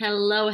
Hello,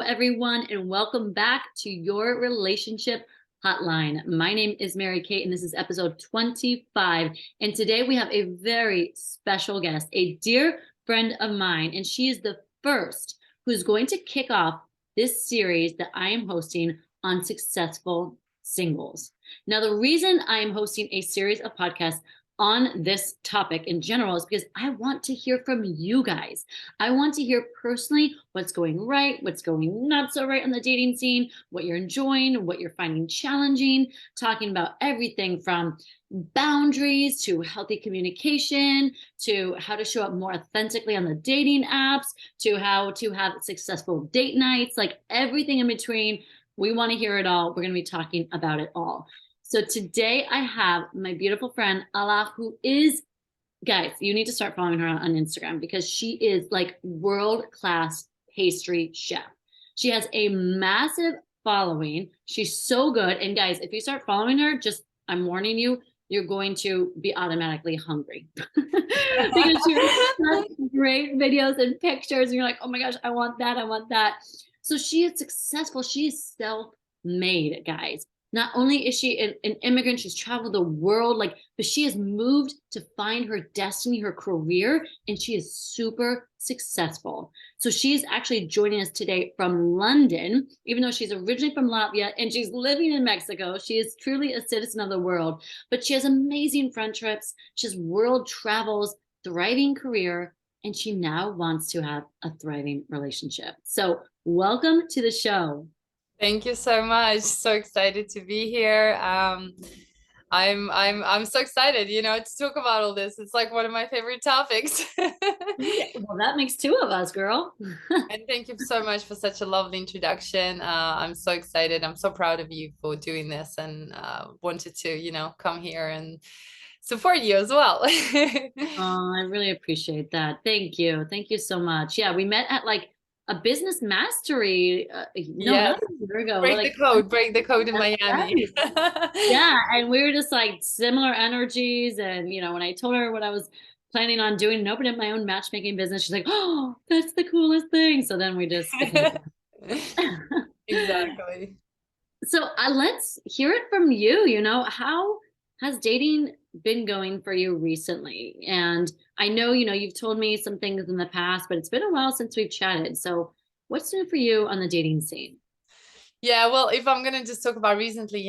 everyone, and welcome back to your relationship hotline. My name is Mary Kate, and this is episode 25. And today we have a very special guest, a dear friend of mine, and she is the first who's going to kick off this series that I am hosting on successful singles. Now, the reason I am hosting a series of podcasts on this topic in general is because I want to hear from you guys. I want to hear personally what's going right, what's going not so right on the dating scene, what you're enjoying, what you're finding challenging, talking about everything from boundaries to healthy communication, to how to show up more authentically on the dating apps, to how to have successful date nights, like everything in between. We want to hear it all. We're going to be talking about it all. So today I have my beautiful friend, Alla, who is, guys, you need to start following her on Instagram because she is like world-class pastry chef. She has a massive following. She's so good. And guys, if you start following her, just, I'm warning you, you're going to be automatically hungry because she has great videos and pictures. And you're like, oh my gosh, I want that. I want that. So she is successful. She is self-made, guys. Not only is she an immigrant, she's traveled the world, but she has moved to find her destiny, her career, and she is super successful. So she's actually joining us today from London, even though she's originally from Latvia and she's living in Mexico. She is truly a citizen of the world, but she has amazing friend trips. She has world travels, thriving career, and she now wants to have a thriving relationship. So welcome to the show. Thank you so much. So excited to be here. I'm so excited, to talk about all this. It's like one of my favorite topics. Well, that makes two of us, girl. And thank you so much for such a lovely introduction. I'm so excited. I'm so proud of you for doing this and wanted to, come here and support you as well. Oh, I really appreciate that. Thank you. Thank you so much. Yeah, we met at like a business mastery. No, Yes. not a year ago. Break the code in Miami. Yeah, and we were just like similar energies. And when I told her what I was planning on doing and opening my own matchmaking business, she's like, "Oh, that's the coolest thing." So then we just Exactly. So let's hear it from you. How has dating been going for you recently? And I know, you've told me some things in the past, but it's been a while since we've chatted. So what's new for you on the dating scene? Yeah, well, if I'm gonna just talk about recently,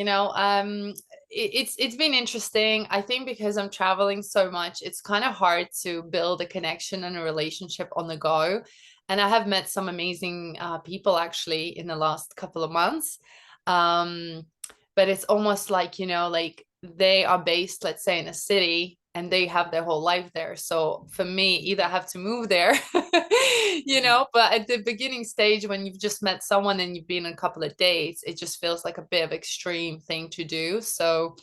it's been interesting. I think because I'm traveling so much, it's kind of hard to build a connection and a relationship on the go. And I have met some amazing people actually in the last couple of months. Um, but it's almost like, like they are based, let's say, in a city and they have their whole life there. So for me, either I have to move there, but at the beginning stage, when you've just met someone and you've been on a couple of dates, it just feels like a bit of extreme thing to do. So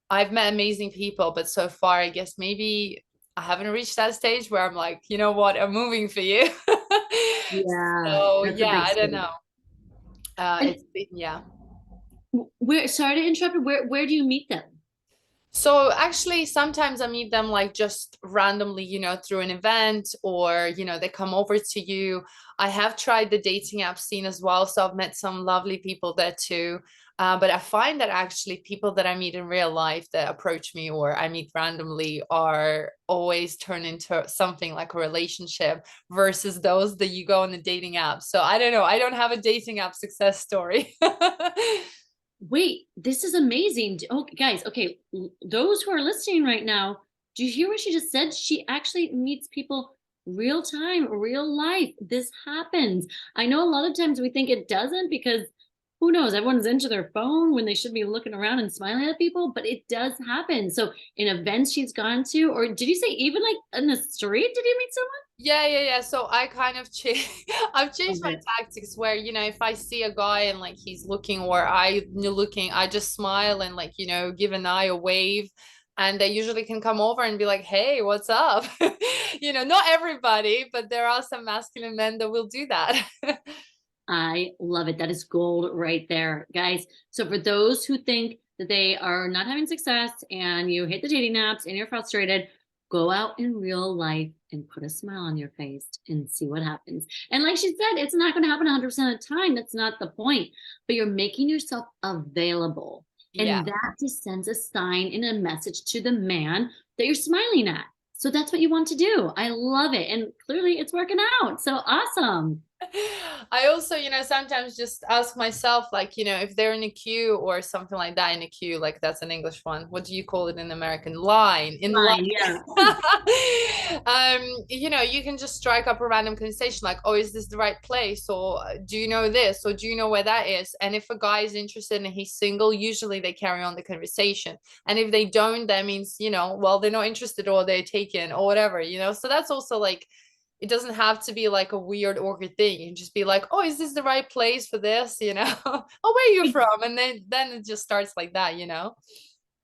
I've met amazing people, but so far, I guess maybe I haven't reached that stage where I'm like, you know what, I'm moving for you. Yeah, So that's a yeah, big I don't stage. know. And Yeah. where, sorry to interrupt, where do you meet them? So actually, sometimes I meet them like just randomly, through an event or, they come over to you. I have tried the dating app scene as well. So I've met some lovely people there too. But I find that actually people that I meet in real life that approach me or I meet randomly are always turn into something like a relationship versus those that you go on the dating app. So I don't know. I don't have a dating app success story. Wait, this is amazing. Oh, guys, okay, those who are listening right now, do you hear what she just said? She actually meets people real time, real life. This happens. I know a lot of times we think it doesn't because who knows, everyone's into their phone when they should be looking around and smiling at people, but it does happen. So in events she's gone to, or did you say even like in the street, did you meet someone? Yeah. So I kind of I've changed my Okay. tactics where, if I see a guy and like he's looking or looking, I just smile and like, give an eye a wave. And they usually can come over and be like, hey, what's up? Not everybody, but there are some masculine men that will do that. I love it. That is gold right there, guys. So for those who think that they are not having success and you hate the dating apps and you're frustrated, Go out in real life and put a smile on your face and see what happens. And like she said, it's not going to happen 100% of the time. That's not the point. But you're making yourself available. Yeah. And that just sends a sign and a message to the man that you're smiling at. So that's what you want to do. I love it. And clearly it's working out. So awesome. I also, sometimes just ask myself, like, if they're in a queue or something like that, in a queue, like that's an English one. What do you call it in American? Line, in line. Fine. Yeah. You can just strike up a random conversation like, oh, is this the right place? Or do you know this? Or do you know where that is? And if a guy is interested and he's single, usually they carry on the conversation. And if they don't, that means, well, they're not interested or they're taken or whatever. So that's also like, it doesn't have to be like a weird awkward thing. You can just be like, oh, is this the right place for this? Oh, where are you from? And then it just starts like that.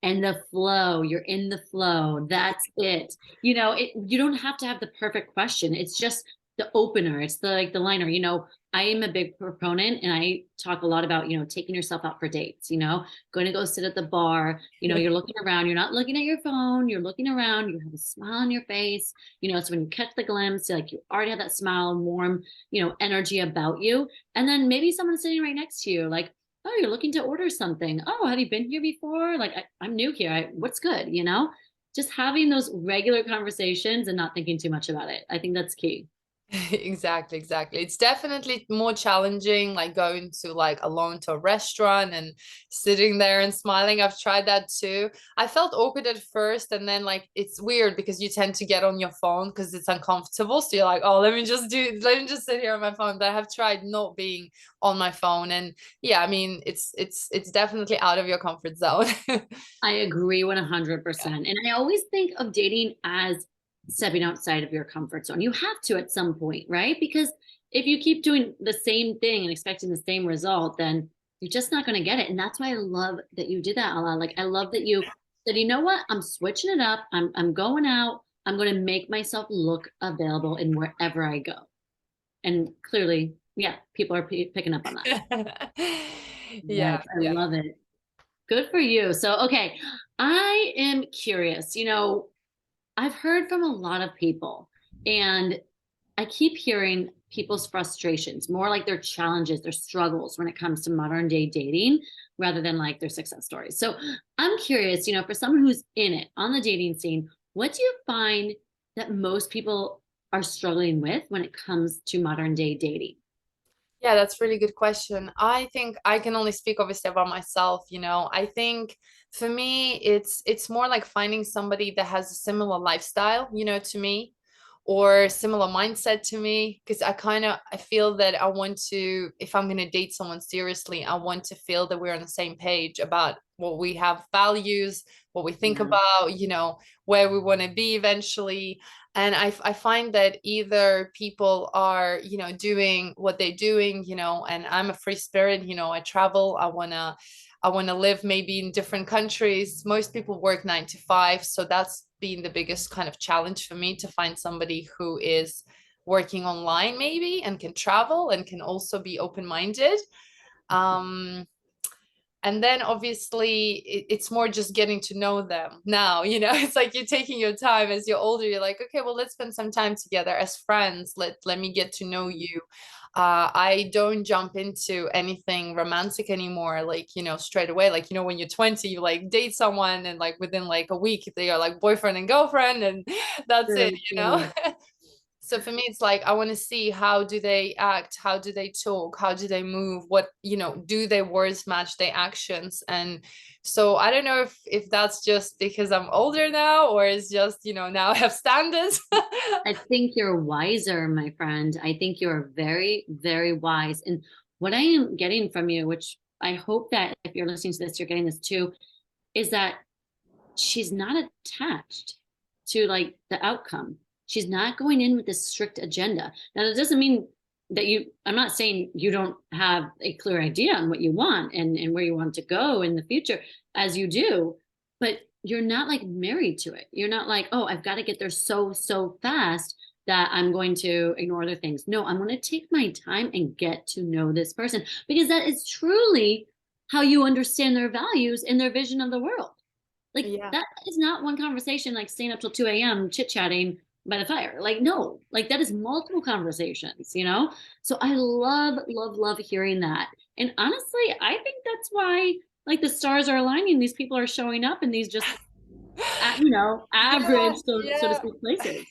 And the flow, you're in the flow. That's it. You don't have to have the perfect question. It's just the opener. It's the liner. I am a big proponent and I talk a lot about, taking yourself out for dates, going to go sit at the bar, you're looking around, you're not looking at your phone, you're looking around, you have a smile on your face, so when you catch the glimpse, like you already have that smile, warm, energy about you. And then maybe someone's sitting right next to you, like, oh, you're looking to order something. Oh, have you been here before? Like, I'm new here. What's good? Just having those regular conversations and not thinking too much about it. I think that's key. Exactly. It's definitely more challenging, like going to like alone to a restaurant and sitting there and smiling. I've tried that too. I felt awkward at first, and then like it's weird because you tend to get on your phone because it's uncomfortable. So you're like, oh, let me just sit here on my phone. But I have tried not being on my phone, and yeah, I mean, it's definitely out of your comfort zone. I agree 100%. And I always think of dating as stepping outside of your comfort zone. You have to at some point, right? Because if you keep doing the same thing and expecting the same result, then you're just not going to get it. And that's why I love that you did that, Alla. Like, I love that you said, you know what? I'm switching it up. I'm going out. I'm going to make myself look available in wherever I go. And clearly, yeah, people are picking up on that. Yeah, Yes, I yeah. love it. Good for you. So, okay, I am curious. I've heard from a lot of people, and I keep hearing people's frustrations, more like their challenges, their struggles when it comes to modern day dating rather than like their success stories. So I'm curious, for someone who's in it on the dating scene, what do you find that most people are struggling with when it comes to modern day dating? Yeah, that's a really good question. I think I can only speak obviously about myself. I think for me it's more like finding somebody that has a similar lifestyle, to me, or similar mindset to me, because I feel that I want to, if I'm going to date someone seriously, I want to feel that we're on the same page about what we have values, what we think Yeah. about, where we want to be eventually. And I find that either people are, doing what they're doing, and I'm a free spirit, I travel, I want to live maybe in different countries. Most people work 9 to 5, so that's been the biggest kind of challenge for me, to find somebody who is working online maybe and can travel and can also be open-minded. Um, and then obviously it's more just getting to know them now. It's like you're taking your time. As you're older, you're like, okay, well, let's spend some time together as friends. Let me get to know you. I don't jump into anything romantic anymore, like, straight away. Like, when you're 20, you like date someone and like within like a week they are like boyfriend and girlfriend, and that's it, True, you know. true. So for me, it's like I want to see, how do they act, how do they talk, how do they move, do their words match their actions? And so I don't know if that's just because I'm older now, or it's just, now I have standards. I think you're wiser, my friend. I think you're very, very wise. And what I am getting from you, which I hope that if you're listening to this, you're getting this too, is that she's not attached to like the outcome. She's not going in with this strict agenda. Now, that doesn't mean that I'm not saying you don't have a clear idea on what you want and where you want to go in the future, as you do, but you're not like married to it. You're not like, oh, I've got to get there so, so fast that I'm going to ignore other things. No, I'm going to take my time and get to know this person, because that is truly how you understand their values and their vision of the world. Like Yeah. that is not one conversation, like staying up till 2 a.m. chit-chatting by the fire. Like, no, like that is multiple conversations, you know? So I love, love, love hearing that. And honestly, I think that's why like the stars are aligning. These people are showing up in these just Yeah, average, so to yeah. speak, places.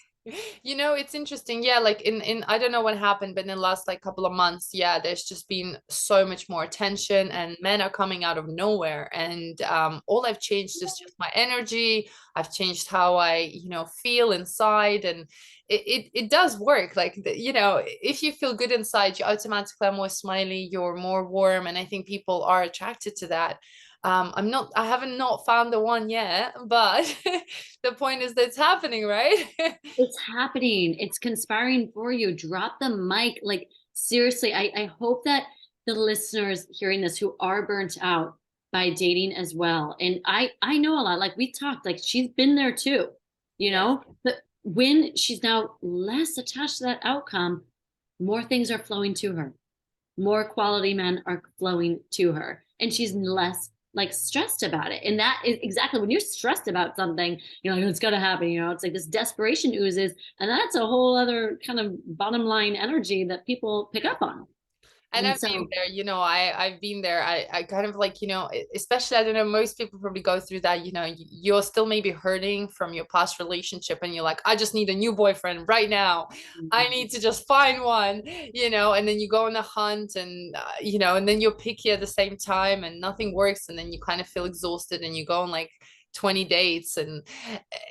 You know, it's interesting. Yeah, like in I don't know what happened, but in the last like couple of months, yeah, there's just been so much more attention and men are coming out of nowhere. And all I've changed is just my energy. I've changed how I, feel inside, and it does work. Like if you feel good inside, you automatically are more smiley, you're more warm, and I think people are attracted to that. I haven't not found the one yet, but the point is that it's happening, right? It's happening. It's conspiring for you. Drop the mic. Like, seriously, I hope that the listeners hearing this who are burnt out by dating as well. And I know a lot, like we talked, like she's been there too, Yes. but when she's now less attached to that outcome, more things are flowing to her, more quality men are flowing to her, and she's less like stressed about it. And that is exactly when you're stressed about something, like it's gonna happen, it's like this desperation oozes, and that's a whole other kind of bottom line energy that people pick up on. And And I've been so there, I've been there. I kind of like, especially, I don't know, most people probably go through that, you're still maybe hurting from your past relationship and you're like, I just need a new boyfriend right now. I need to just find one, and then you go on a hunt and, and then you're picky at the same time and nothing works. And then you kind of feel exhausted and you go on like 20 dates, and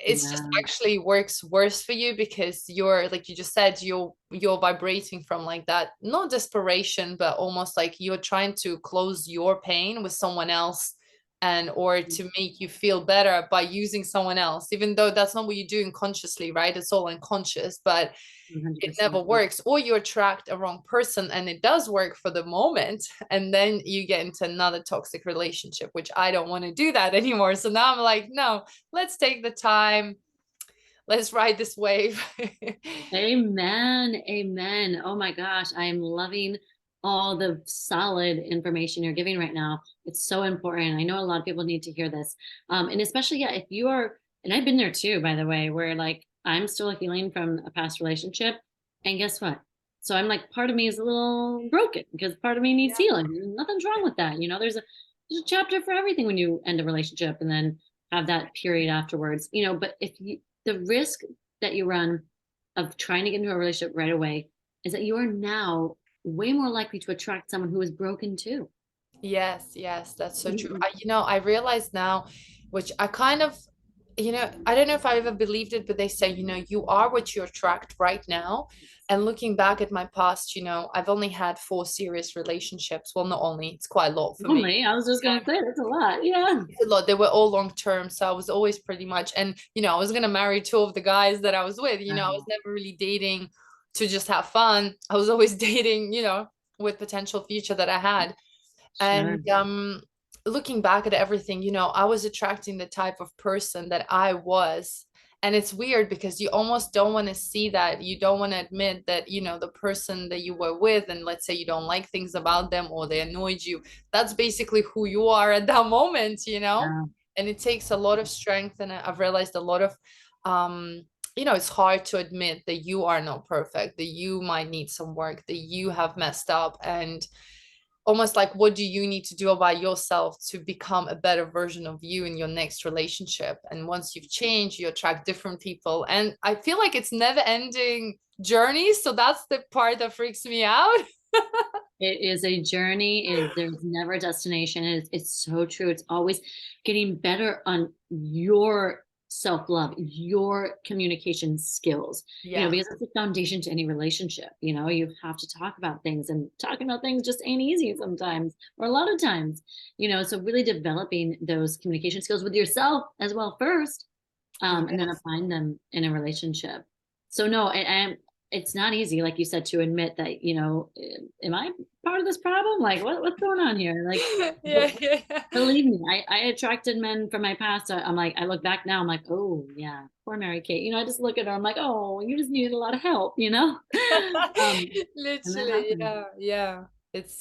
it's just yeah. actually works worse for you because you're, like you just said, you're vibrating from like that, not desperation, but almost like you're trying to close your pain with someone else, and or to make you feel better by using someone else, even though that's not what you're doing consciously, right? It's all unconscious, but it 100%. never works. Or you attract a wrong person and it does work for the moment, and then you get into another toxic relationship, which I don't want to do that anymore. So now I'm like, no, let's take the time, let's ride this wave. Amen. Amen. Oh my gosh, I am loving all the solid information you're giving right now. It's so important. I know a lot of people need to hear this. And especially, yeah, if you are, and I've been there too, by the way, where like I'm still healing from a past relationship. And guess what? So I'm like, part of me is a little broken because part of me needs Yeah. healing. Nothing's wrong with that. There's a chapter for everything when you end a relationship and then have that period afterwards. But if you, the risk that you run of trying to get into a relationship right away is that you are now way more likely to attract someone who is broken too. Yes, yes, that's so true. Mhm. I realize now, which I kind of, I don't know if I ever believed it, but they say, you are what you attract right now. And looking back at my past, I've only had 4 serious relationships. Well, not only, it's quite a lot for me. Only, I was just gonna say that's a lot. Yeah. It's a lot. They were all long term, so I was always pretty much, and I was gonna marry 2 of the guys that I was with. I was never really dating to just have fun. I was always dating, with potential future that I had. Sure. And looking back at everything, I was attracting the type of person that I was. And it's weird because you almost don't want to see that. You don't want to admit that, the person that you were with, and let's say you don't like things about them or they annoyed you, that's basically who you are at that moment. Yeah. And it takes a lot of strength. And I've realized a lot of, it's hard to admit that you are not perfect, that you might need some work, that you have messed up. And almost like, what do you need to do about yourself to become a better version of you in your next relationship? And once you've changed, you attract different people, and I feel like it's never ending journey, so that's the part that freaks me out. It is a journey. There's never a destination. It's so true. It's always getting better on your self-love, your communication skills, Yeah. because it's the foundation to any relationship. You have to talk about things, and talking about things just ain't easy sometimes, or a lot of times, so really developing those communication skills with yourself as well first, and then Yes. applying them in a relationship. So no, and it's not easy, like you said, to admit that, am I part of this problem? Like, what's going on here? Like, Yeah, yeah. believe me, I attracted men from my past. I'm like, I look back now, I'm like, oh yeah, poor Mary Kate. I just look at her, I'm like, oh, you just needed a lot of help. Um, and that Literally, happens. yeah, yeah. It's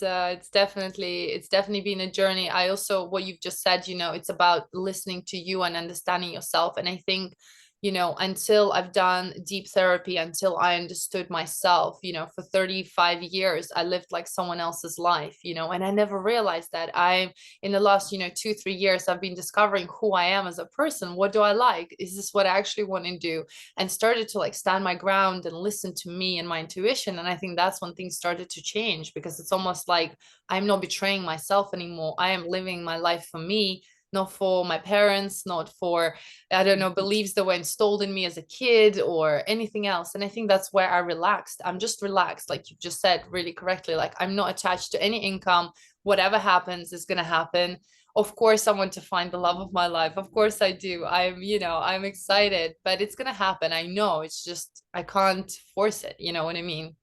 definitely been a journey. I also, what you've just said, it's about listening to you and understanding yourself. And I think, until I've done deep therapy, until I understood myself, for 35 years I lived like someone else's life, and I never realized that I'm in the last, 2, 3 years, I've been discovering who I am as a person. What do I like? Is this what I actually want to do? And started to like stand my ground and listen to me and my intuition. And I think that's when things started to change, because it's almost like I'm not betraying myself anymore. I am living my life for me, not for my parents, not for, I don't know, beliefs that were installed in me as a kid or anything else. And I think that's where I relaxed. I'm just relaxed, like you just said really correctly. Like, I'm not attached to any income. Whatever happens is going to happen. Of course I want to find the love of my life. Of course I do. I'm excited, but it's gonna happen. I know. It's just I can't force it. You know what I mean?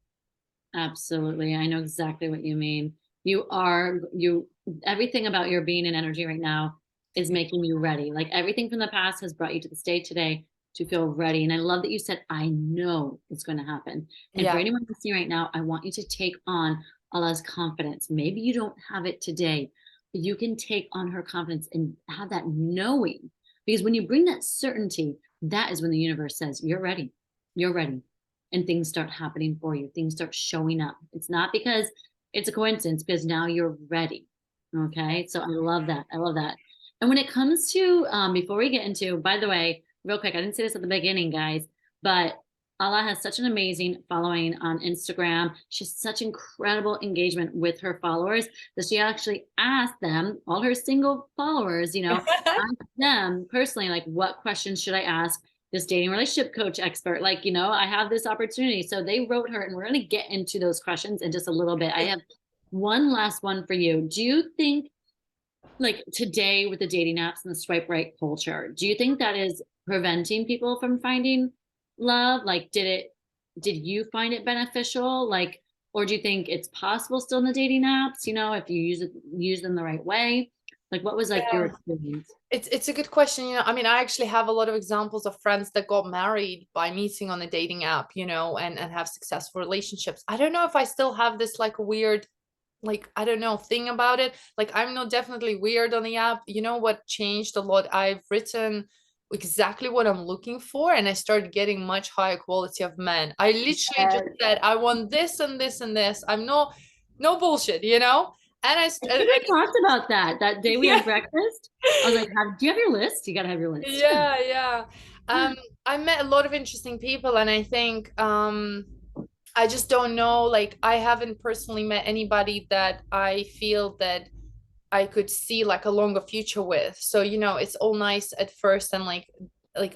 Absolutely. I know exactly what you mean. You, everything about your being and energy right now is making you ready. Like everything from the past has brought you to the state today to feel ready. And I love that you said, I know it's going to happen. And for Yeah. anyone listening right now, I want you to take on Allah's confidence. Maybe you don't have it today, but you can take on her confidence and have that knowing. Because when you bring that certainty, that is when the universe says, you're ready. You're ready, and things start happening for you. Things start showing up. It's not because it's a coincidence, because now you're ready. Okay. So I love that. I love that. And when it comes to, before we get into, by the way, real quick, I didn't say this at the beginning, guys, but Allah has such an amazing following on Instagram. She has such incredible engagement with her followers that she actually asked them, all her single followers, asked them personally, like, what questions should I ask this dating relationship coach expert? Like, I have this opportunity. So they wrote her, and we're going to get into those questions in just a little bit. I have one last one for you. Do you think, like today with the dating apps and the swipe right culture, do you think that is preventing people from finding love? Like, did you find it beneficial? Like, or do you think it's possible still in the dating apps, if you use them the right way? Like, what was like your Yeah. experience? It's a good question. I mean, I actually have a lot of examples of friends that got married by meeting on a dating app, and have successful relationships. I don't know if I still have this like weird, like, I don't know, thing about it. Like, I'm not definitely weird on the app. You know what changed a lot? I've written exactly what I'm looking for, and I started getting much higher quality of men. I literally just said, I want this and this and this. I'm no bullshit, And I think we talked about that day we yeah. had breakfast. I was like, do you have your list? You got to have your list. Yeah, yeah. Um, I met a lot of interesting people, and I think I just don't know, like I haven't personally met anybody that I feel that I could see like a longer future with. So, it's all nice at first, and like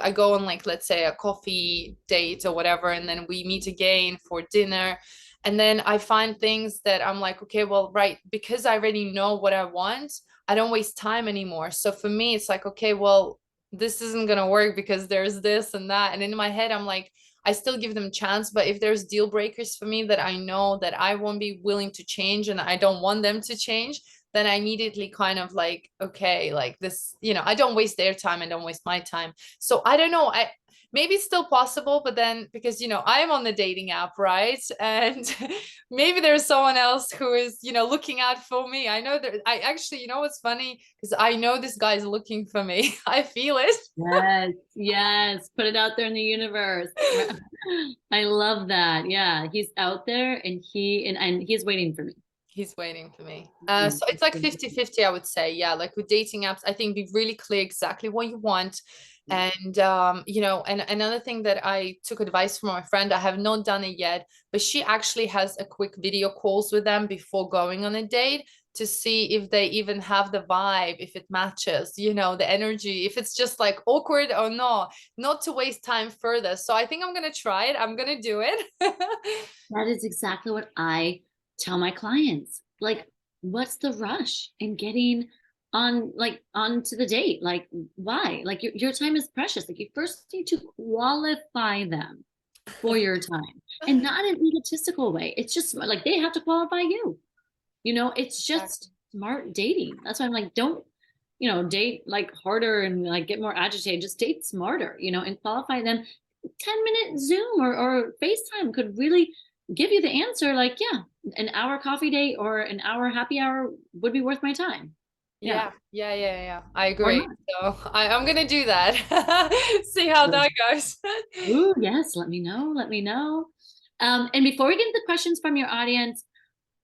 I go on, like, let's say a coffee date or whatever, and then we meet again for dinner. And then I find things that I'm like, okay, well, right, because I already know what I want, I don't waste time anymore. So for me, it's like, okay, well, this isn't gonna work because there's this and that. And in my head, I'm like, I still give them a chance, but if there's deal breakers for me that I know that I won't be willing to change and I don't want them to change, then I immediately kind of like, okay, like this, I don't waste their time, I don't waste my time. So I don't know. Maybe it's still possible, but then because I'm on the dating app, right? And maybe there's someone else who is, looking out for me. I know that I actually, what's funny, because I know this guy's looking for me. I feel it. Yes, yes. Put it out there in the universe. I love that. Yeah, he's out there, and he's waiting for me. He's waiting for me. Mm, So it's like 50-50, I would say. Yeah, like with dating apps, I think be really clear exactly what you want. And and another thing that I took advice from my friend, I have not done it yet, but she actually has a quick video calls with them before going on a date to see if they even have the vibe, if it matches, the energy, if it's just like awkward or not to waste time further. So I think I'm gonna try it. I'm gonna do it. That is exactly what I tell my clients. Like, what's the rush in getting onto the date? Like, why? Like, your time is precious. Like, you first need to qualify them for your time, and not in an egotistical way. It's just like they have to qualify you. It's just Exactly. smart dating. That's why I'm like, don't, date like harder and like get more agitated. Just date smarter, and qualify them. 10-minute Zoom or FaceTime could really give you the answer like, yeah, an hour coffee date or an hour happy hour would be worth my time. Yeah. Yeah. I Or agree. not. So I'm gonna do that. See how that goes. Ooh, yes. Let me know. Let me know. And before we get into the questions from your audience,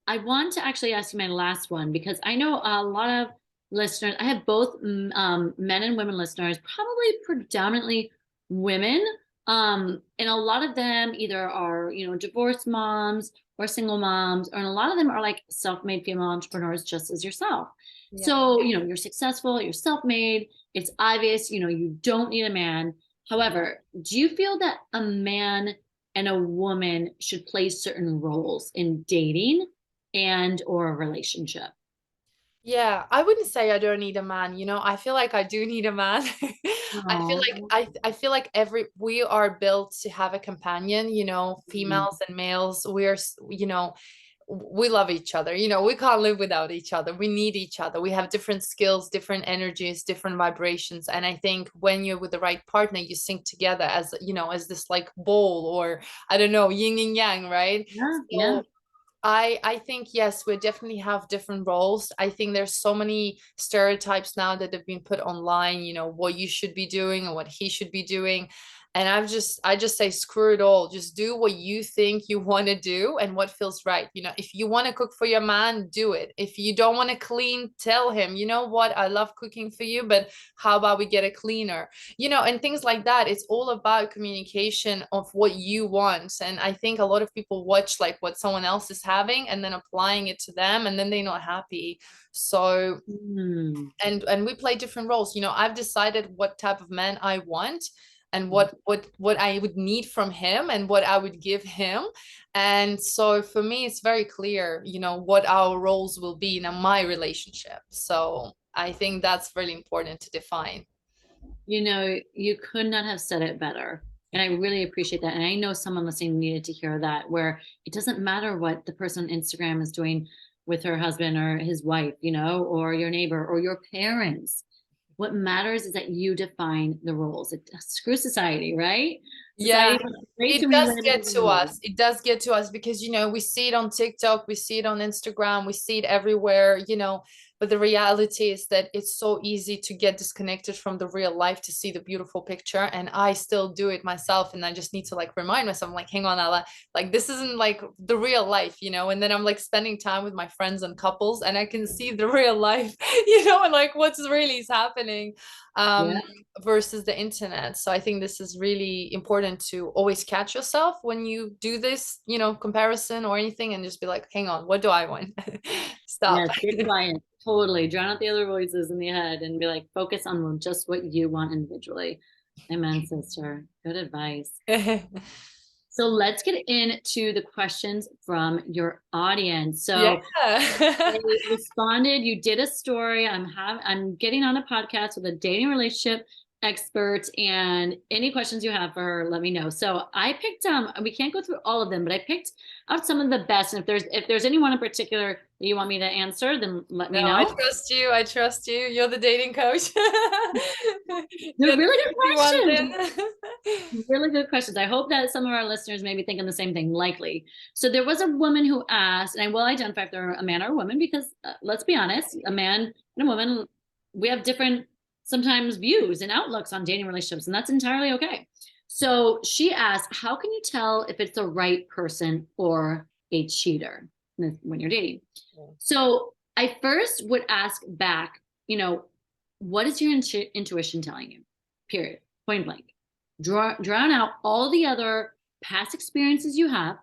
I want to actually ask you my last one because I know a lot of listeners. I have both men and women listeners, probably predominantly women. And a lot of them either are, divorced moms or single moms, or and a lot of them are like self-made female entrepreneurs, just as yourself. Yeah. So, you're successful, you're self-made. It's obvious, you don't need a man. However, do you feel that a man and a woman should play certain roles in dating and or a relationship? Yeah, I wouldn't say I don't need a man, I feel like I do need a man. Oh, I feel like we are built to have a companion, mm, females and males, we love each other, we can't live without each other. We need each other. We have different skills, different energies, different vibrations. And I think when you're with the right partner, you sync together as, as this like bowl, or I don't know, yin and yang, right? yeah, yeah. So I think yes, we definitely have different roles. I think there's so many stereotypes now that have been put online, what you should be doing and what he should be doing. And I just say screw it all. Just do what you think you want to do and what feels right. If you want to cook for your man, do it. If you don't want to clean, tell him, you know what, I love cooking for you, but how about we get a cleaner? And things like that. It's all about communication of what you want. And I think a lot of people watch like what someone else is having and then applying it to them, and then they're not happy. So, Mm. and we play different roles. I've decided what type of man I want, and what I would need from him and what I would give him. And so for me, it's very clear, what our roles will be in my relationship. So I think that's really important to define. You could not have said it better. And I really appreciate that. And I know someone listening needed to hear that, where it doesn't matter what the person on Instagram is doing with her husband or his wife, or your neighbor or your parents. What matters is that you define the rules. Screw society, right? Yeah, Society has way too it many does get labels and to rules. us. It does get to us because, we see it on TikTok, we see it on Instagram, we see it everywhere, but the reality is that it's so easy to get disconnected from the real life to see the beautiful picture. And I still do it myself. And I just need to like remind myself, like, hang on, Ella, like this isn't like the real life, and then I'm like spending time with my friends and couples and I can see the real life, and like what's really is happening. Yeah. Um, versus the internet. So I think this is really important to always catch yourself when you do this, comparison or anything, and just be like, hang on, what do I want? Stop. Yes, get quiet. Totally. Drown out the other voices in the head and be like, focus on just what you want individually. Amen, sister. Good advice. So let's get into the questions from your audience. Yeah. So they responded, you did a story. I'm getting on a podcast with a dating relationship expert, and any questions you have for her, let me know. So I picked we can't go through all of them, but I picked out some of the best. And if there's anyone in particular that you want me to answer, then let No, me I know. trust you. I trust you. You're the dating coach. They're Get the really good tricky ones questions. in. Really good questions. I hope that some of our listeners may be thinking the same thing, likely. So there was a woman who asked, and I will identify if they're a man or a woman, because let's be honest, a man and a woman, we have different sometimes views and outlooks on dating relationships, and that's entirely okay. So she asked, how can you tell if it's the right person or a cheater when you're dating? So I first would ask back, what is your intuition telling you? Period. Point blank. Drown out all the other past experiences you have,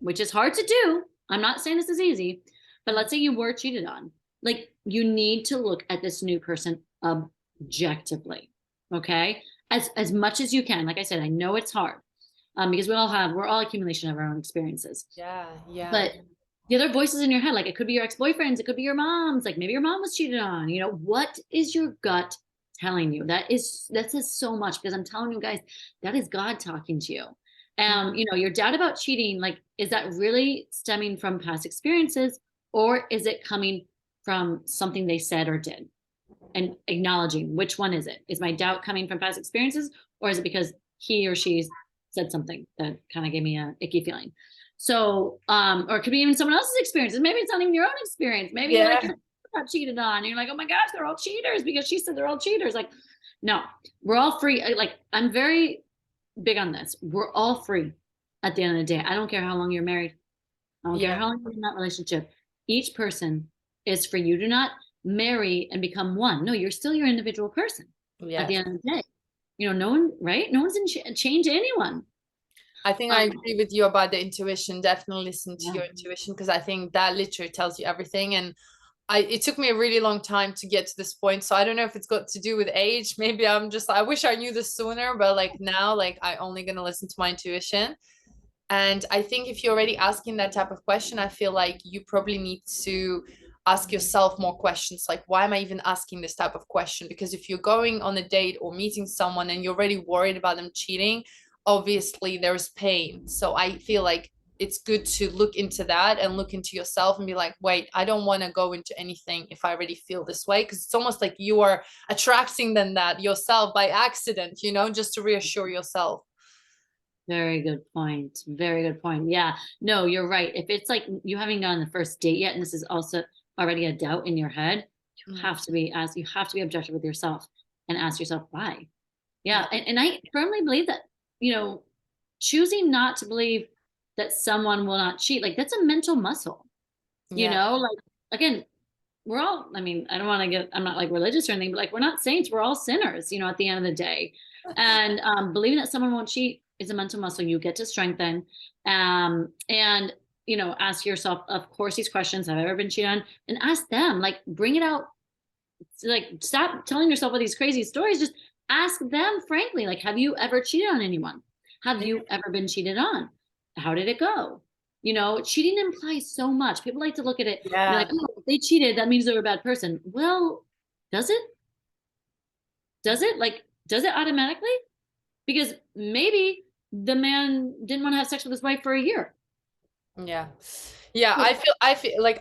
which is hard to do. I'm not saying this is easy, but let's say you were cheated on. Like, you need to look at this new person objectively. Okay. As much as you can. Like I said, I know it's hard. Because we're all accumulation of our own experiences. Yeah. But the other voices in your head, like it could be your ex-boyfriends, it could be your mom's, like maybe your mom was cheated on. What is your gut telling you? That says so much, because I'm telling you guys, that is God talking to you. Your doubt about cheating, like, is that really stemming from past experiences, or is it coming from something they said or did? And acknowledging, which one is it? Is my doubt coming from past experiences, or is it because he or she said something that kind of gave me a icky feeling? So, or it could be even someone else's experiences. Maybe it's not even your own experience. Maybe like Yeah. your got cheated on and you're like, oh my gosh, they're all cheaters because she said they're all cheaters. Like, no, we're all free. Like, I'm very big on this. We're all free at the end of the day. I don't care how long you're married. I don't care Yeah. how long you're in that relationship. Each person is free. You do not marry and become one. No, you're still your individual person at the Yes. end of the day. No one, right? No one's in chain to anyone. I think I Um, agree with you about the intuition. Definitely listen to yeah, your intuition, because I think that literally tells you everything. And it took me a really long time to get to this point. So I don't know if it's got to do with age. Maybe I wish I knew this sooner, but like now, like I only gonna listen to my intuition. And I think if you're already asking that type of question, I feel like you probably need to ask yourself more questions, like, why am I even asking this type of question? Because if you're going on a date or meeting someone and you're already worried about them cheating, obviously there's pain. So I feel like it's good to look into that and look into yourself and be like, wait, I don't want to go into anything if I already feel this way. Because it's almost like you are attracting them that yourself by accident, just to reassure yourself. very good point. Very good point. Yeah. No, you're right. If it's like you haven't gone on the first date yet, and this is also already a doubt in your head, Mm, you have to be objective with yourself and ask yourself why. Yeah. yeah. And I firmly believe that, you know, choosing not to believe that someone will not cheat, like that's a mental muscle, Yeah. like again, we're all, I mean, I don't want to get, I'm not like religious or anything, but like we're not saints, we're all sinners, at the end of the day. And believing that someone won't cheat is a mental muscle you get to strengthen. And ask yourself, of course, these questions: have I ever been cheated on? And ask them, like, bring it out. Like, stop telling yourself all these crazy stories. Just ask them frankly, like, have you ever cheated on anyone? Have you ever been cheated on? How did it go? Cheating implies so much. People like to look at it and be like, Yeah. oh, if they cheated, that means they're a bad person. Well, does it? Does it? Like, does it automatically? Because maybe the man didn't want to have sex with his wife for a year. Yeah. Yeah, So,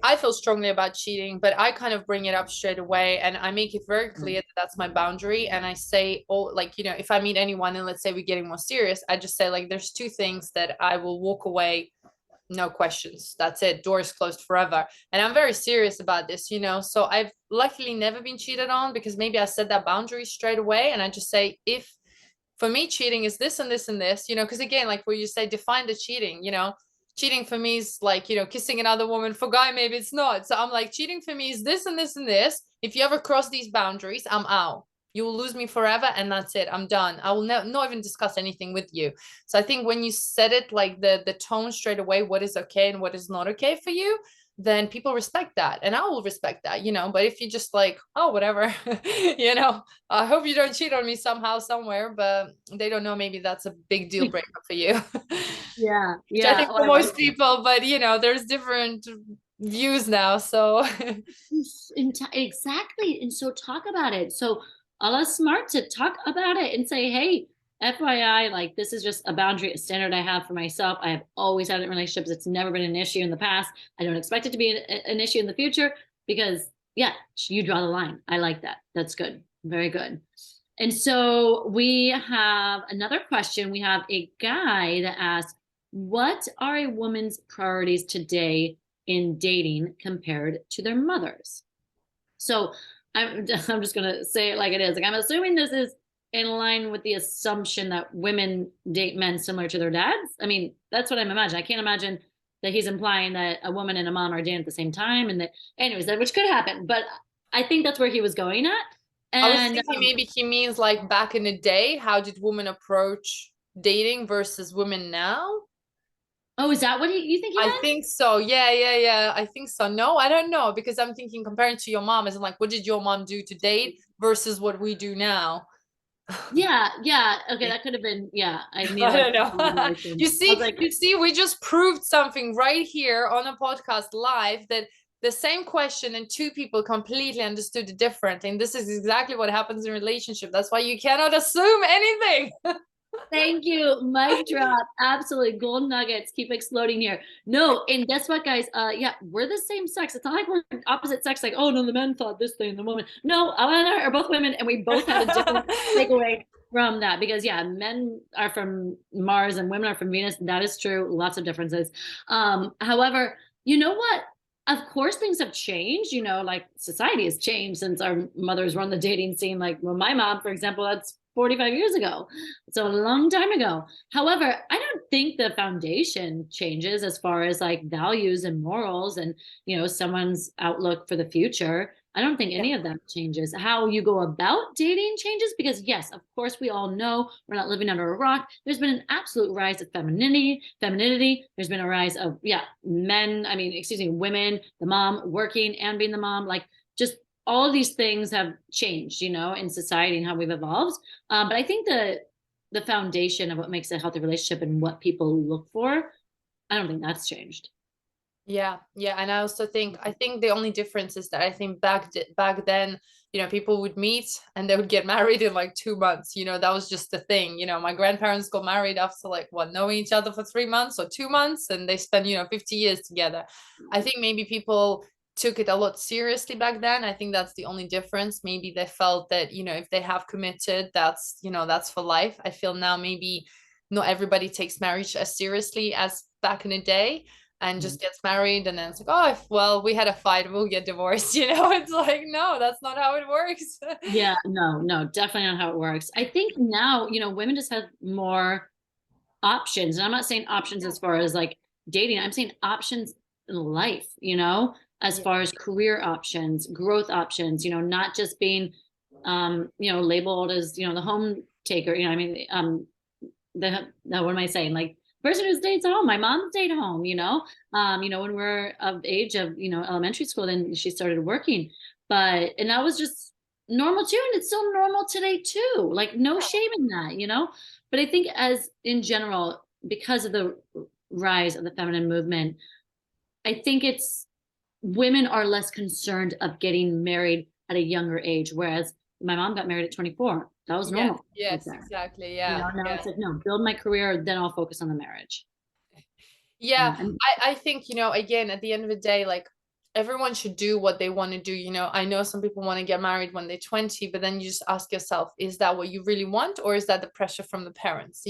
I feel strongly about cheating, but I kind of bring it up straight away and I make it very clear that that's my boundary. And I say, oh, like, if I meet anyone and let's say we're getting more serious, I just say like there's two things that I will walk away, no questions. That's it. Doors closed forever. And I'm very serious about this. So I've luckily never been cheated on because maybe I set that boundary straight away and I just say, if for me cheating is this and this and this, because again, like where you say define the cheating. Cheating for me is like, kissing another woman. For guy, maybe it's not. So I'm like, cheating for me is this and this and this. If you ever cross these boundaries, I'm out. You will lose me forever and that's it. I'm done. I will not even discuss anything with you. So I think when you set it like the tone straight away, what is okay and what is not okay for you, then people respect that and I will respect that. But if you just like, oh, whatever, I hope you don't cheat on me somehow, somewhere, but they don't know, maybe that's a big deal breaker for you. yeah, Which I yeah. think Oh, for I like most people, but there's different views now. So exactly. And so talk about it. So Allah smart to talk about it and say, hey, FYI, like this is just a boundary, a standard I have for myself. I have always had it in relationships. It's never been an issue in the past. I don't expect it to be an issue in the future because, yeah, you draw the line. I like that. That's good. Very good. And so we have another question. We have a guy that asks, what are a woman's priorities today in dating compared to their mothers? So I'm just gonna say it like it is. Like I'm assuming this is in line with the assumption that women date men similar to their dads. I mean, that's what I'm imagining. I can't imagine that he's implying that a woman and a mom are dating at the same time, and that, anyways, that which could happen. But I think that's where he was going at. I was And thinking maybe he means like back in the day, how did women approach dating versus women now? oh, is that what you think he I meant? think so. Yeah, yeah, yeah. I think so. No, I don't know because I'm thinking comparing to your mom, isn't like what did your mom do to date versus what we do now? Yeah, yeah. Okay, that could have been. Yeah, I need I like don't know. You I was see, like, you see, we just proved something right here on a podcast live that the same question and two people completely understood it differently. And this is exactly what happens in relationship. That's why you cannot assume anything. Thank you. Mic drop. Absolutely. Gold nuggets keep exploding here. No, and guess what, guys? Yeah, we're the same sex. It's not like we're opposite sex, like, oh no, the men thought this thing, the woman. No, Ella and I are both women, and we both have a different takeaway from that. Because yeah, men are from Mars and women are from Venus. That is true. Lots of differences. However, you know what? Of course, things have changed. Like society has changed since our mothers run the dating scene. Like, well, my mom, for example, that's 45 years ago. So a long time ago. However, I don't think the foundation changes as far as like values and morals and, someone's outlook for the future. I don't think Yeah. any of that changes. How you go about dating changes because yes, of course we all know we're not living under a rock. There's been an absolute rise of femininity. There's been a rise of men, excuse me, women, the mom working and being the mom, like just all of these things have changed, in society and how we've evolved. But I think the foundation of what makes a healthy relationship and what people look for, I don't think that's changed. Yeah, yeah, and I think the only difference is that I think back then, people would meet and they would get married in like 2 months. That was just the thing. My grandparents got married after like what, knowing each other for 3 months or 2 months, and they spent 50 years together. I think maybe people took it a lot seriously back then. I think that's the only difference. Maybe they felt that if they have committed, that's for life. I feel now maybe not everybody takes marriage as seriously as back in the day and just gets married and then it's like, oh, well, we had a fight, we'll get divorced. It's like, no, that's not how it works. Yeah, no, no, definitely not how it works. I think now, women just have more options. And I'm not saying options Yeah. as far as like dating, I'm saying options in life, as Yeah. far as career options, growth options, not just being labeled as, the home taker, what am I saying? Like person who stays home. My mom stayed home, when we're of age of, elementary school, then she started working. And that was just normal too. And it's still normal today too. Like no shame in that. But I think as in general, because of the rise of the feminine movement, I think it's women are less concerned of getting married at a younger age, whereas my mom got married at 24. That was Yes, normal back yes, then. exactly. Yeah, Now yeah. it's like, no, build my career, then I'll focus on the marriage. Yeah, Yeah. And I think, again, at the end of the day, like everyone should do what they want to do. I know some people want to get married when they're 20, but then you just ask yourself, is that what you really want, or is that the pressure from the parents?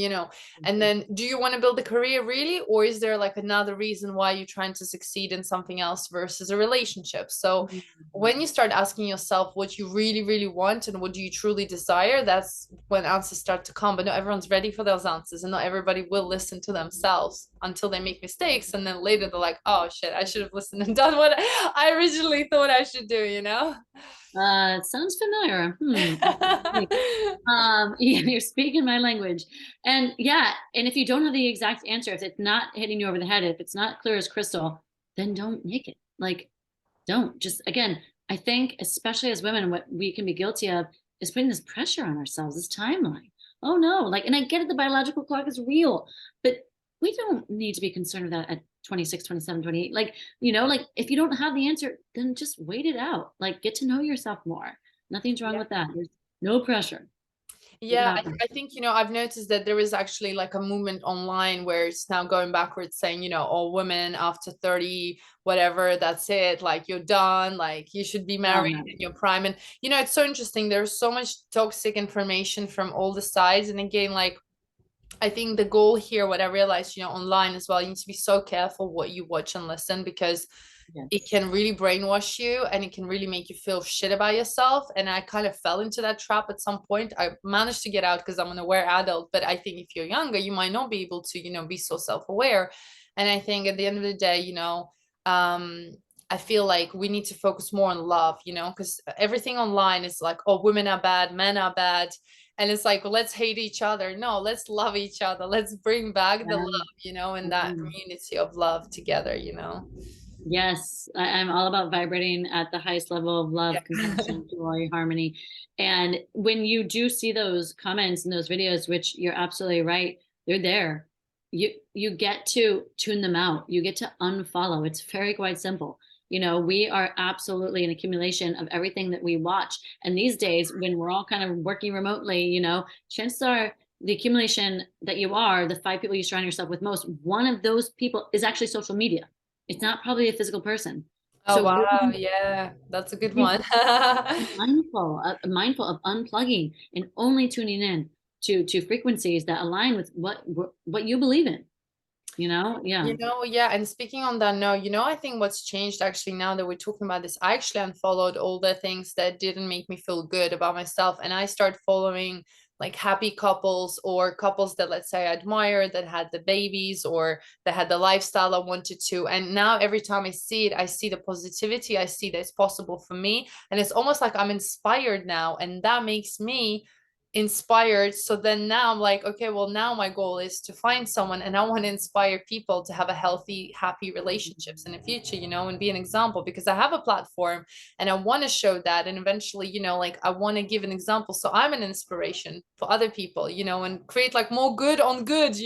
And then do you want to build a career really, or is there like another reason why you're trying to succeed in something else versus a relationship? So when you start asking yourself what you really, really want and what do you truly desire, that's when answers start to come. But not everyone's ready for those answers, and not everybody will listen to themselves until they make mistakes. And then later they're like, oh shit, I should have listened and done what I originally thought I should do. it sounds familiar. Yeah, you're speaking my language. And yeah, and if you don't have the exact answer, if it's not hitting you over the head, if it's not clear as crystal, then don't make it. Like, don't. Just again, I think, especially as women, what we can be guilty of is putting this pressure on ourselves, this timeline. Oh no, like, and I get it, the biological clock is real, but we don't need to be concerned with that at 26, 27, 28. Like, like if you don't have the answer, then just wait it out. Like, get to know yourself more. Nothing's wrong Yeah. with that. There's no pressure. Leave it Yeah, out I, there. I think, I've noticed that there is actually like a movement online where it's now going backwards saying, all women after 30, whatever, that's it. Like you're done. Like you should be Oh married no. in your prime. And, it's so interesting. There's so much toxic information from all the sides. And again, like I think the goal here, what I realized, online as well, you need to be so careful what you watch and listen because it Yes. can really brainwash you and it can really make you feel shit about yourself. And I kind of fell into that trap at some point. I managed to get out because I'm an aware adult, but I think if you're younger, you might not be able to, be so self-aware. And I think at the end of the day, I feel like we need to focus more on love, because everything online is like, oh, women are bad, men are bad. And it's like, well, let's hate each other. No, let's love each other. Let's bring back the Yeah. love, and that Mhm. community of love together. Yes, I'm all about vibrating at the highest level of love, Yeah. compassion, joy, harmony. And when you do see those comments and those videos, which you're absolutely right, they're there. You get to tune them out. You get to unfollow. It's very quite simple. We are absolutely an accumulation of everything that we watch. And these days, when we're all kind of working remotely, chances are the accumulation that you are, the 5 people you surround yourself with most, one of those people is actually social media. It's not probably a physical person. Oh, So wow. really Yeah, that's a good be one. mindful of unplugging and only tuning in to frequencies that align with what you believe in, Yeah. Yeah, and speaking on that note, I think what's changed actually now that we're talking about this, I actually unfollowed all the things that didn't make me feel good about myself, and I start following like happy couples or couples that, let's say, I admire, that had the babies or that had the lifestyle I wanted to. And now every time I see it, I see the positivity, I see that it's possible for me, and it's almost like I'm inspired now, and that makes me inspired. So then now I'm like, okay, well, now my goal is to find someone, and I want to inspire people to have a healthy, happy relationships in the future, and be an example, because I have a platform and I want to show that. And eventually, like I want to give an example. So I'm an inspiration for other people, and create like more good on good.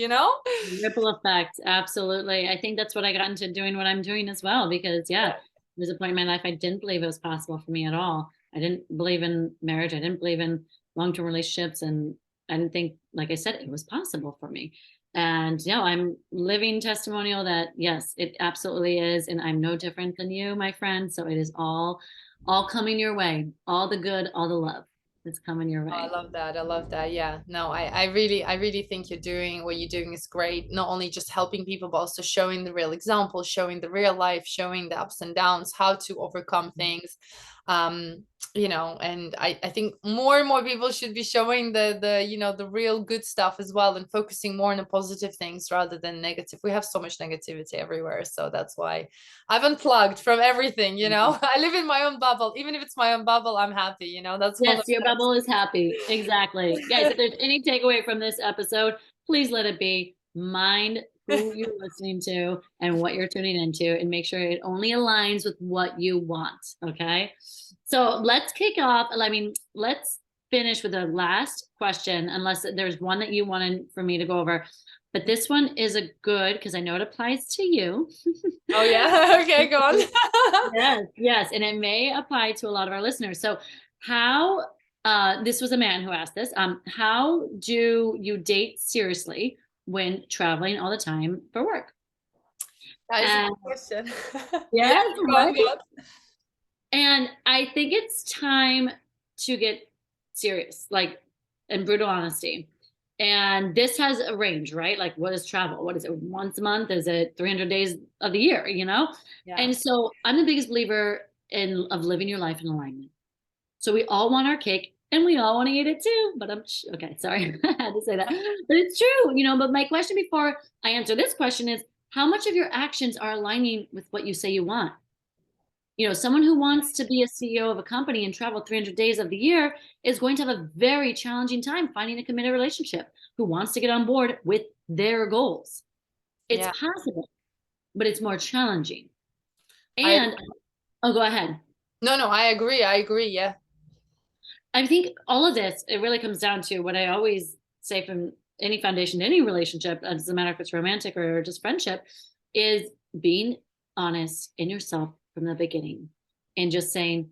Ripple effect. Absolutely. I think that's what I got into doing what I'm doing as well, because yeah, there was a point in my life I didn't believe it was possible for me at all. I didn't believe in marriage. I didn't believe in long-term relationships. And I didn't think, like I said, it was possible for me. And I'm living testimonial that yes, it absolutely is. And I'm no different than you, my friend. So it is all coming your way. All the good, all the love that's coming your Oh, I way. love that. I love that. Yeah. No, I really think you're doing what you're doing is great. Not only just helping people, but also showing the real example, showing the real life, showing the ups and downs, how to overcome things. Um, and I think more and more people should be showing the real good stuff as well, and focusing more on the positive things rather than negative. We have so much negativity everywhere. So that's why I've unplugged from everything. I live in my own bubble. Even if it's my own bubble, I'm happy. That's all Yes, that your bubble is happy. Exactly. Guys, if there's any takeaway from this episode, please let it be mind who you're listening to and what you're tuning into, and make sure it only aligns with what you want. Okay. So let's kick off. I mean, let's finish with the last question, unless there's one that you wanted for me to go over. But this one is a good, because I know it applies to you. Oh yeah. Okay, go on. Yes, yes, and it may apply to a lot of our listeners. So, how this was a man who asked this. How do you date seriously when traveling all the time for work? That is a And good question. Yeah, yes, go on, right. go on. And I think it's time to get serious, like in brutal honesty. And this has a range, right? Like, what is travel? What is it? Once a month? Is it 300 days of the year? Yeah. And so I'm the biggest believer in of living your life in alignment. So we all want our cake and we all want to eat it too. But okay. Sorry, I had to say that. But it's true. But my question before I answer this question is, how much of your actions are aligning with what you say you want? Someone who wants to be a CEO of a company and travel 300 days of the year is going to have a very challenging time finding a committed relationship who wants to get on board with their goals. It's Yeah. possible, but it's more challenging. I And oh, go ahead. No, I agree. I agree. Yeah. I think all of this, it really comes down to what I always say from any foundation to any relationship, it doesn't matter if it's romantic or just friendship, is being honest in yourself from the beginning and just saying,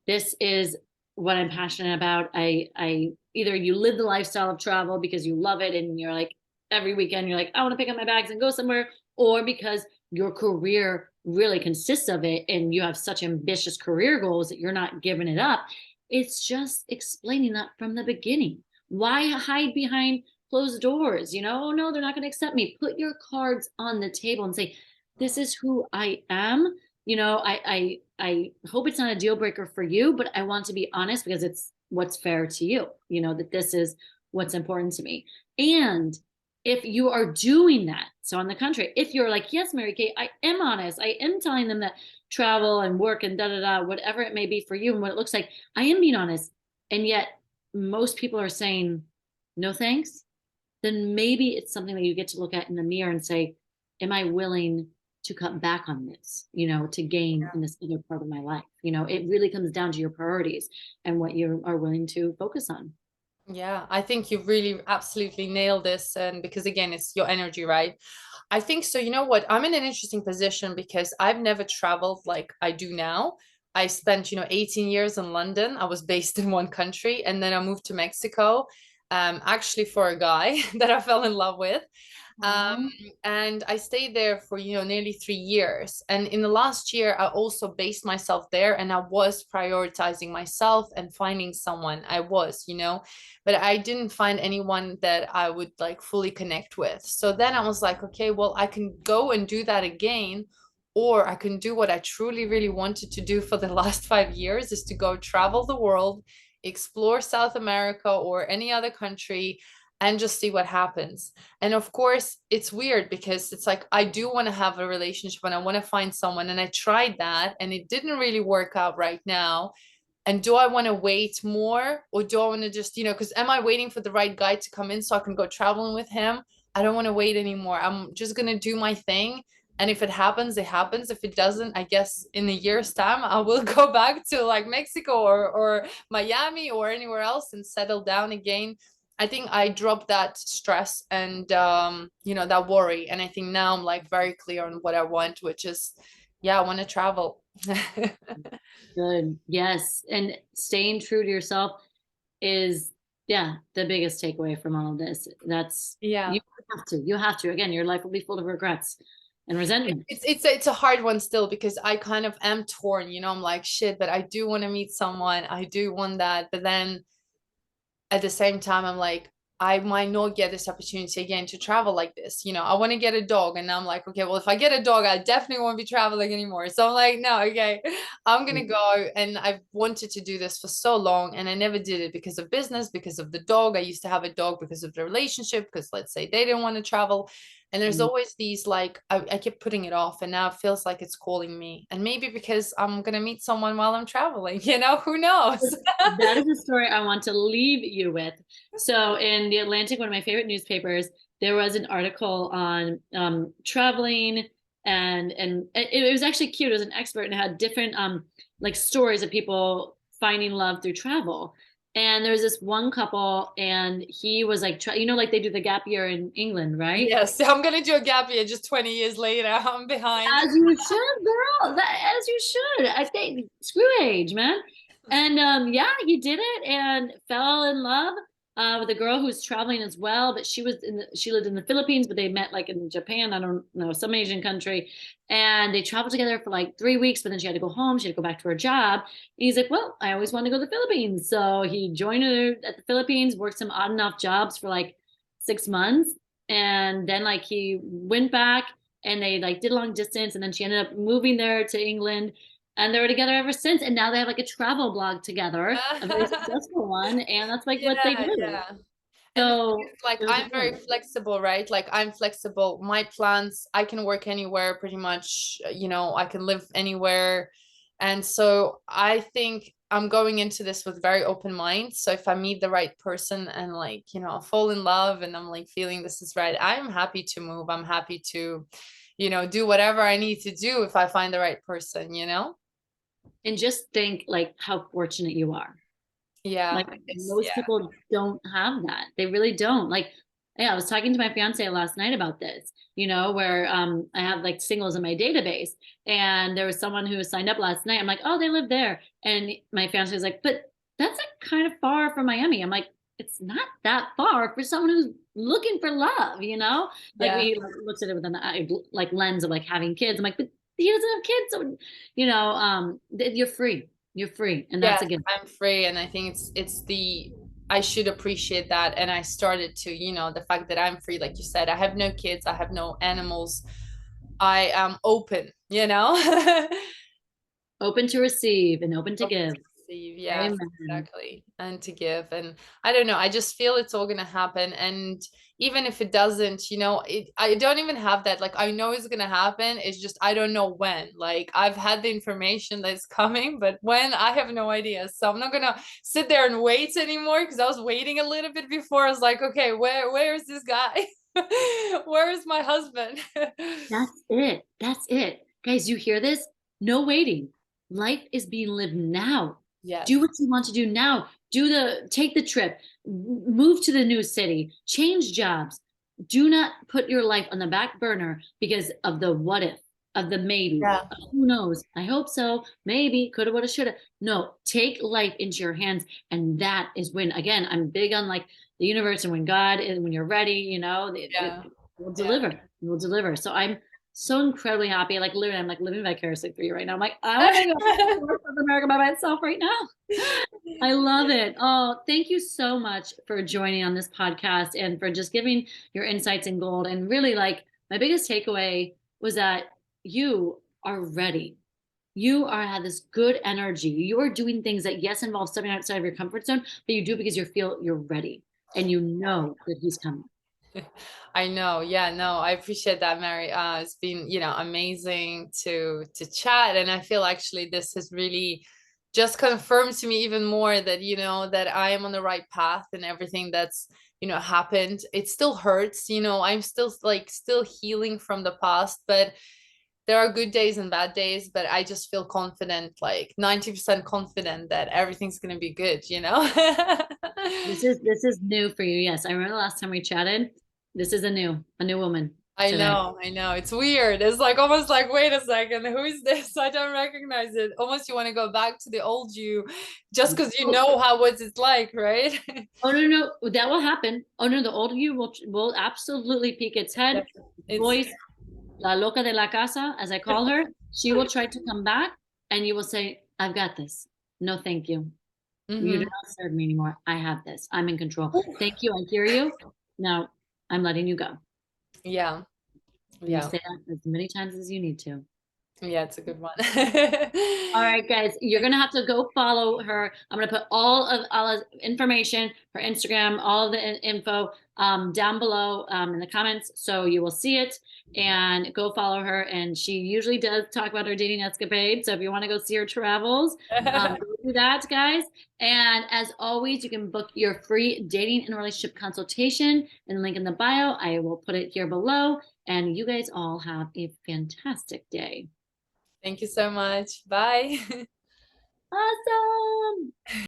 this is what I'm passionate about. I either you live the lifestyle of travel because you love it and you're like every weekend you're like, I want to pick up my bags and go somewhere, or because your career really consists of it and you have such ambitious career goals that you're not giving it up. It's just explaining that from the beginning. Why hide behind closed doors? Oh no, they're not going to accept me. Put your cards on the table and say, this is who I am. I hope it's not a deal breaker for you, but I want to be honest because it's what's fair to you, that this is what's important to me. And if you are doing that, so on the contrary, if you're like, yes, Mary Kate, I am honest, I am telling them that travel and work and da da da, whatever it may be for you and what it looks like, I am being honest. And yet most people are saying, no thanks, then maybe it's something that you get to look at in the mirror and say, am I willing to cut back on this, to gain in this other part of my life? It really comes down to your priorities and what you are willing to focus on. Yeah, I think you've really absolutely nailed this. And because again, it's your energy, right? I think so. You know what? I'm in an interesting position because I've never traveled like I do now. I spent, 18 years in London. I was based in one country, and then I moved to Mexico. actually for a guy that I fell in love with. Um, Aw. and I stayed there for, nearly 3 years. And in the last year, I also based myself there, and I was prioritizing myself and finding someone. I was, but I didn't find anyone that I would like fully connect with. So then I was like, okay, well, I can go and do that again, or I can do what I truly, really wanted to do for the last 5 years, is to go travel the world, explore South America or any other country, and just see what happens. And of course, it's weird because it's like I do want to have a relationship and I want to find someone. And I tried that and it didn't really work out right now. And do I want to wait more, or do I want to just, because am I waiting for the right guy to come in so I can go traveling with him? I don't want to wait anymore. I'm just going to do my thing. And if it happens, it happens. If it doesn't, I guess in a year's time, I will go back to like Mexico or Miami or anywhere else and settle down again. I think I dropped that stress and that worry. And I think now I'm like very clear on what I want, which is, yeah, I want to travel. Good. Yes. And staying true to yourself is, yeah, the biggest takeaway from all of this. That's, Yeah. you have to, again, your life will be full of regrets and resentment. It's a hard one still because I kind of am torn, I'm like, shit, but I do want to meet someone. I do want that. But then at the same time, I'm like, I might not get this opportunity again to travel like this. I want to get a dog. And I'm like, okay, well, if I get a dog, I definitely won't be traveling anymore. So I'm like, no, okay, I'm going to go. And I've wanted to do this for so long. And I never did it because of business, because of the dog. I used to have a dog because of the relationship, because let's say they didn't want to travel. And there's Mm. always these like, I kept putting it off. And now it feels like it's calling me. And maybe because I'm going to meet someone while I'm traveling, who knows? That is a story I want to leave you with. So, in The Atlantic, one of my favorite newspapers, there was an article on traveling, and it was actually cute. It was an expert and it had different like stories of people finding love through travel. And there was this one couple, and he was like, like they do the gap year in England, right? Yes, I'm gonna do a gap year just 20 years later. I'm behind. As you should, girl. As you should. I think screw age, man. And yeah, he did it and fell in love with a girl who was traveling as well, but she lived in the Philippines, but they met like in Japan, I don't know, some Asian country. And they traveled together for like 3 weeks, but then she had to go home, she had to go back to her job. And he's like, well, I always wanted to go to the Philippines. So he joined her at the Philippines, worked some odd enough jobs for like 6 months. And then like he went back and they like did long distance, and then she ended up moving there to England, and they were together ever since, and now they have like a travel blog together, a very successful one, and that's like what they Yeah, do. yeah. And the thing So is, like, it was I'm very good. flexible, right? Like, I'm flexible. My plans, I can work anywhere pretty much, I can live anywhere. And so I think I'm going into this with very open mind. So if I meet the right person and like, fall in love and I'm like feeling this is right, I'm happy to move. I'm happy to, do whatever I need to do if I find the right person. And just think like how fortunate you are. Yeah, Like I guess, most yeah. people don't have that. They really don't. Like, yeah, I was talking to my fiance last night about this, where I have like singles in my database, and there was someone who was signed up last night. I'm like, oh, they live there. And my fiance was like, but that's like kind of far from Miami. I'm like, it's not that far for someone who's looking for love. Like Yeah. we like, looks at it with an like lens of like having kids. I'm like, but he doesn't have kids, so you're free. You're free, and that's Yes, a gift. I'm free, and I think it's the I should appreciate that. And I started to, the fact that I'm free, like you said, I have no kids, I have no animals. I am open. Open to receive and open to Open give. to receive, yes, Amen. exactly. And to give. And I don't know, I just feel it's all gonna happen. And even if it doesn't, I don't even have that. Like I know it's gonna happen. It's just I don't know when. Like I've had the information that's coming, but when I have no idea. So I'm not gonna sit there and wait anymore because I was waiting a little bit before. I was like, okay, where is this guy? Where is my husband? That's it. That's it. Guys, you hear this? No waiting. Life is being lived now. Do Yes. what you want to do now. Take the trip, move to the new city, change jobs. Do not put your life on the back burner because of the what if. of the maybes. Yeah. Who knows? I hope so. Maybe, coulda, woulda, shoulda. No, take life into your hands. And that is when, again, I'm big on like the universe and when God and when you're ready, Yeah. it will Yeah. deliver. It will deliver. So I'm so incredibly happy. Like literally, I'm like living vicariously for you right now. I'm like, I want to go to South America by myself right now. I love it. Oh, thank you so much for joining on this podcast and for just giving your insights in gold. And really, like, my biggest takeaway was that you are ready. You are have this good energy. You are doing things that yes involve stepping outside of your comfort zone, but you do it because you feel you're ready and you know that he's coming. I know. Yeah, no, I appreciate that, Mary. It's been, amazing to chat. And I feel actually this has really just confirmed to me even more that, that I am on the right path and everything that's, happened. It still hurts, I'm still healing from the past, but there are good days and bad days, but I just feel confident, like 90% confident that everything's gonna be good. This is new for you. Yes, I remember the last time we chatted. This is a new woman I today. know, I know. It's weird. It's like almost like, wait a second, who is this? I don't recognize it. Almost you want to go back to the old you just because you Oh, know how what it's like, right? oh no, no, that will happen. Oh no, the old you will absolutely peek its Yeah. head, It's voice, la loca de la casa, as I call her. She will try to come back, and you will say, "I've got this. No, thank you. You do hmm not serve me anymore. I have this. I'm in control. Thank you. I hear you. Now I'm letting you go." Yeah, And you yeah, say that as many times as you need to. yeah, it's a good one. All right, guys, you're gonna have to go follow her. I'm gonna put all of Alla's information, her Instagram, all of the info down below in the comments, so you will see it and go follow her. And she usually does talk about her dating escapade. So if you want to go see her travels, go do that, guys. And as always, you can book your free dating and relationship consultation in the link in the bio. I will put it here below. And you guys all have a fantastic day. Thank you so much. Bye. Awesome.